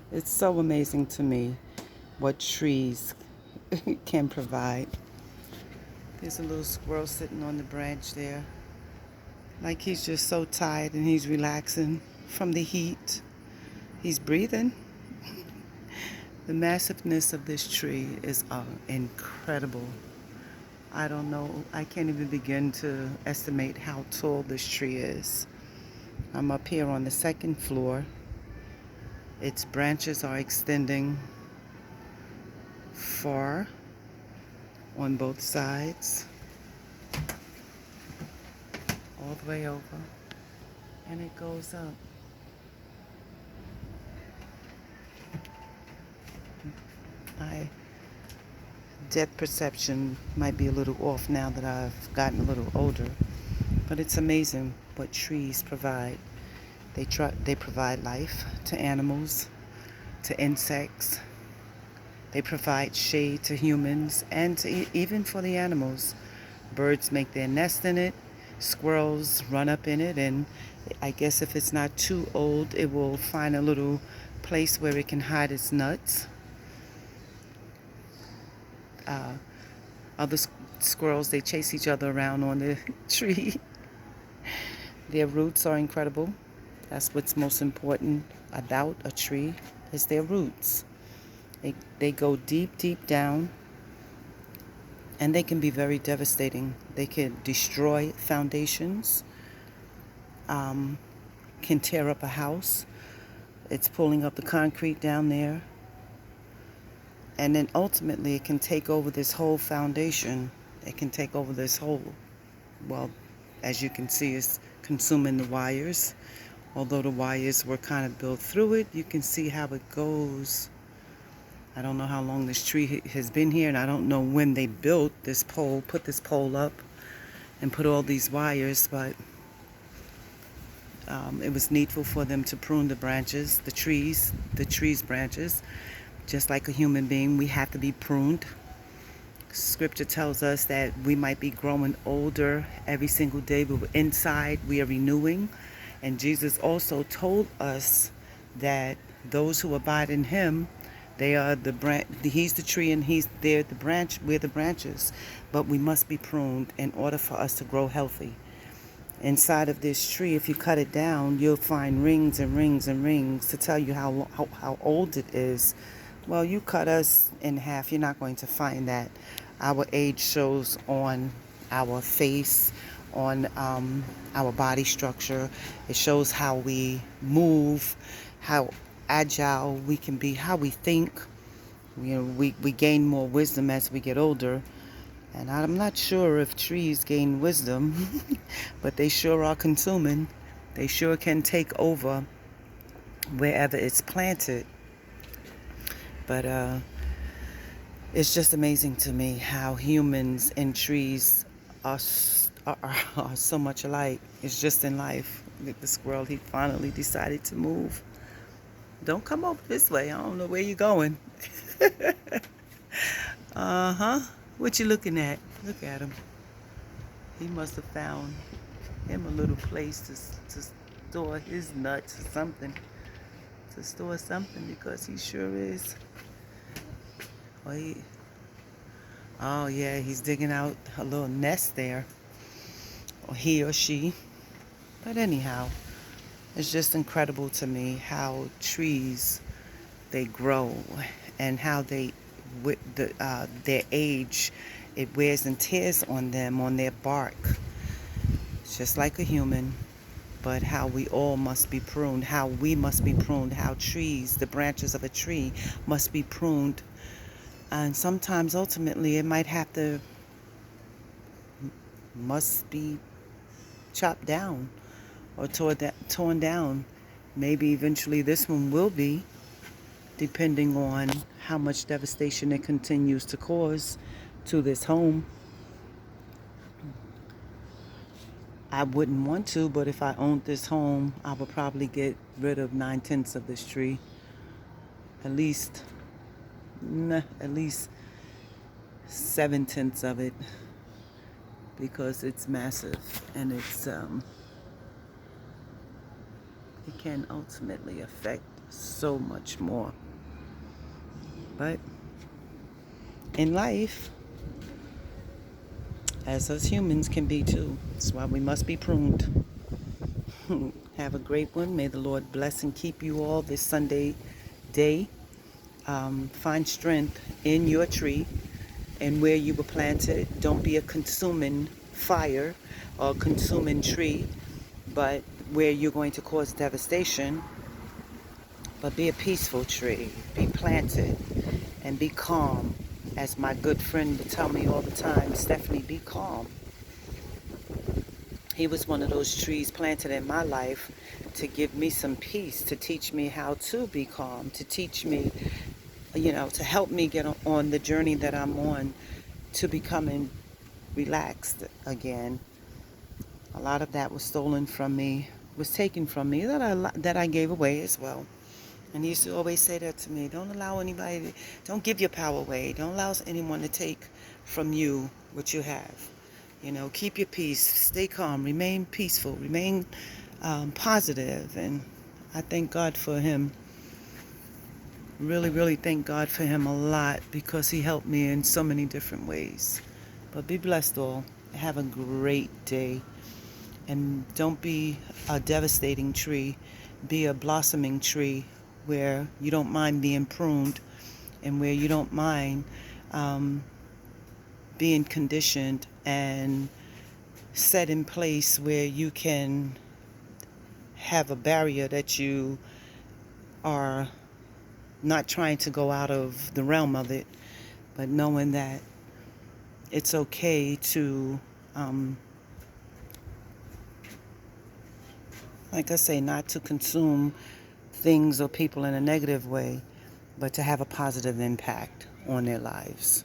It's so amazing to me what trees can provide. There's a little squirrel sitting on the branch there. Like he's just so tired and he's relaxing from the heat. He's breathing. The massiveness of this tree is incredible. I don't know. I can't even begin to estimate how tall this tree is. I'm up here on the second floor. Its branches are extending far on both sides, all the way over, and it goes up. My depth perception might be a little off now that I've gotten a little older, but it's amazing what trees provide. They provide life to animals, to insects. They provide shade to humans and even for the animals. Birds make their nest in it. Squirrels run up in it, and I guess if it's not too old, it will find a little place where it can hide its nuts. Other squirrels, they chase each other around on the tree. Their roots are incredible. That's what's most important about a tree is their roots. They go deep, deep down, and they can be very devastating. They can destroy foundations, can tear up a house. It's pulling up the concrete down there. And then ultimately it can take over this whole foundation. It can take over this whole, well, as you can see, it's consuming the wires. Although the wires were kind of built through it, you can see how it goes. I don't know how long this tree has been here, and I don't know when they built this pole, put this pole up, and put all these wires, but it was needful for them to prune the branches, the trees branches. Just like a human being, we have to be pruned. Scripture tells us that we might be growing older every single day, but inside we are renewing. And Jesus also told us that those who abide in him, they are the branch. He's the tree and they're the branch. We're the branches. But we must be pruned in order for us to grow healthy. Inside of this tree, if you cut it down, you'll find rings and rings and rings to tell you how old it is. Well, you cut us in half, you're not going to find that. Our age shows on our face, on our body structure. It shows how we move, how agile we can be, how we think. We gain more wisdom as we get older. And I'm not sure if trees gain wisdom, but they sure are consuming. They sure can take over wherever it's planted. But it's just amazing to me how humans and trees are so much alike. It's just in life. The squirrel, he finally decided to move. Don't come over this way. I don't know where you're going. Uh-huh. What you looking at? Look at him. He must have found him a little place to store his nuts or something. To store something, because he sure is. Oh yeah, he's digging out a little nest there, or he or she. But anyhow, it's just incredible to me how trees, they grow, and how with their age, it wears and tears on them, on their bark. It's just like a human, but how we all must be pruned, how we must be pruned, how trees, the branches of a tree must be pruned. And sometimes ultimately it must be chopped down or torn down. Maybe eventually this one will be, depending on how much devastation it continues to cause to this home. I wouldn't want to, but if I owned this home, I would probably get rid of 9/10 of this tree. At least 7/10 of it, because it's massive, and it can ultimately affect so much more. But in life, as us humans can be too, that's why we must be pruned. Have a great one. May the Lord bless and keep you all this Sunday day. Find strength in your tree and where you were planted. Don't be a consuming fire or consuming tree, but where you're going to cause devastation. But be a peaceful tree. Be planted and be calm. As my good friend would tell me all the time, Stephanie, be calm. He was one of those trees planted in my life to give me some peace, to teach me how to be calm, to teach me, to help me get on the journey that I'm on to becoming relaxed again. A lot of that was stolen from me, was taken from me, that I gave away as well. And he used to always say that to me. Don't allow anybody, don't give your power away. Don't allow anyone to take from you what you have. Keep your peace, stay calm, remain peaceful, remain positive. And I thank God for him. Really, really thank God for him a lot because he helped me in so many different ways. But be blessed all. Have a great day. And don't be a devastating tree. Be a blossoming tree where you don't mind being pruned and where you don't mind being conditioned and set in place where you can have a barrier that you are not trying to go out of the realm of it, but knowing that it's okay to, like I say, not to consume things or people in a negative way, but to have a positive impact on their lives.